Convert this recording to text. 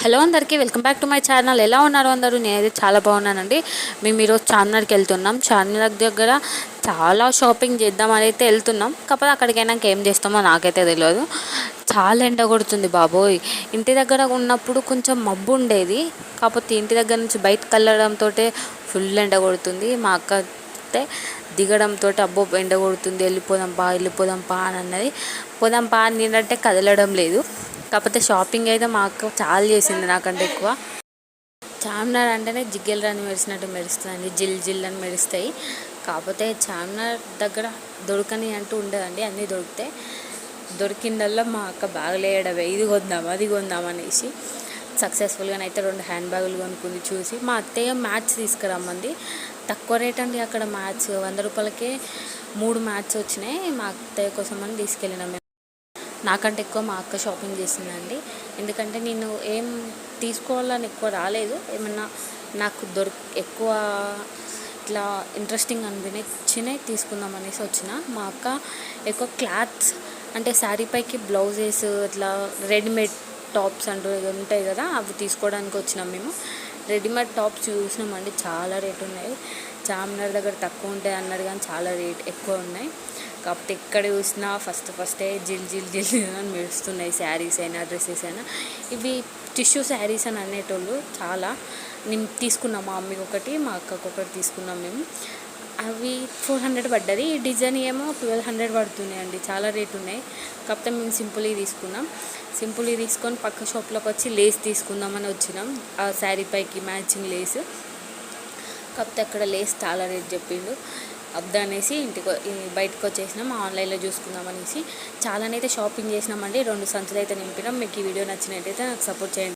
Hello అందరికీ welcome back to my channel. ఎలా ఉన్నారు అందరూ? నేనైతే చాలా బాగున్నానండి. మేము ఈరోజు చార్మినార్కి వెళ్తున్నాం. చార్మినార్ దగ్గర చాలా షాపింగ్ చేద్దామని అయితే వెళ్తున్నాం. కాకపోతే అక్కడికైనాక ఏం చేస్తామో నాకైతే తెలియదు. చాలా ఎండ కొడుతుంది బాబోయ్. ఇంటి దగ్గర ఉన్నప్పుడు కొంచెం మబ్బు ఉండేది, కాకపోతే ఇంటి దగ్గర నుంచి బయటకు వెళ్ళడంతో ఫుల్ ఎండ కొడుతుంది. మా అక్క అయితే దిగడంతో అబ్బో ఎండ కొడుతుంది, వెళ్ళిపోదాం పా అని అన్నది. పోదాం పా అని నేనంటే కదలడం లేదు. కాకపోతే షాపింగ్ అయితే మా అక్క చాలా చేసింది నాకంటే ఎక్కువ. చార్మినార్ అంటేనే జిగ్గెలరాని మెరిసినట్టు మెరుస్తుందండి, జిల్ జిల్ అని మెరుస్తాయి. కాకపోతే చార్మినార్ దగ్గర దొరకని అంటూ ఉండదండి, అన్నీ దొరుకుతాయి. దొరికిందల్లా మా అక్క బాగలేయడమే, ఇది కొందాం అది కొందాం అనేసి. సక్సెస్ఫుల్గానైతే 2 హ్యాండ్ బ్యాగులు కొనుక్కుంది చూసి. మా అత్తయ్య మ్యాచ్ తీసుకురమ్మంది. తక్కువ రేట్ అండి అక్కడ మ్యాచ్, 100 రూపాయలకే 3 మ్యాచ్ వచ్చినాయి. మా అత్తయ్య కోసం అని తీసుకెళ్ళినాం. నాకంటే ఎక్కువ మా అక్క షాపింగ్ చేసిందండి. ఎందుకంటే నేను ఏం తీసుకోవాలని ఎక్కువ రాలేదు, ఏమన్నా నాకు ఎక్కువ ఇట్లా ఇంట్రెస్టింగ్ అనిపించినాయి తీసుకుందాం అనేసి వచ్చిన. మా అక్క ఎక్కువ క్లాత్స్ అంటే శారీ పైకి బ్లౌజెస్ ఇట్లా రెడీమేడ్ టాప్స్ అంటూ ఉంటాయి కదా, అవి తీసుకోవడానికి వచ్చినాం మేము. రెడీమేడ్ టాప్స్ చూసినామండి, చాలా రేటు ఉన్నాయి. చార్మినార్ దగ్గర తక్కువ ఉంటాయి అన్నారు కానీ చాలా రేట్ ఎక్కువ ఉన్నాయి. కాకపోతే ఎక్కడ చూసినా ఫస్టే జిల్ జిల్ జిల్ అని మెరుస్తున్నాయి. శారీస్ అయినా డ్రెస్సెస్ అయినా. ఇవి టిష్యూ శారీస్ అని అనేటోళ్ళు చాలా. నేను తీసుకున్నాం, మా మమ్మీకి ఒకటి మా అక్కకు ఒకటి తీసుకున్నాం మేము. అవి 400 పడ్డది. ఈ డిజైన్ ఏమో 1200 పడుతున్నాయండి, చాలా రేటు ఉన్నాయి. కాకపోతే మేము సింపుల్గా తీసుకున్నాం. సింపుల్గా తీసుకొని పక్క షాప్లోకి వచ్చి లేస్ తీసుకుందామని వచ్చినాం, ఆ శారీ పైకి మ్యాచింగ్ లేస్. కాకపోతే అక్కడ లేస్ చాలా రేట్ చెప్పిండు. అబ్దా అనేసి బయటకు వచ్చేసినాం, ఆన్లైన్లో చూసుకుందాం అనేసి. చాలానైతే షాపింగ్ చేసినామండి. 2 సంచులు అయితే నింపినాం. మీకు ఈ వీడియో నచ్చినట్టయితే నాకు సపోర్ట్ చేయండి.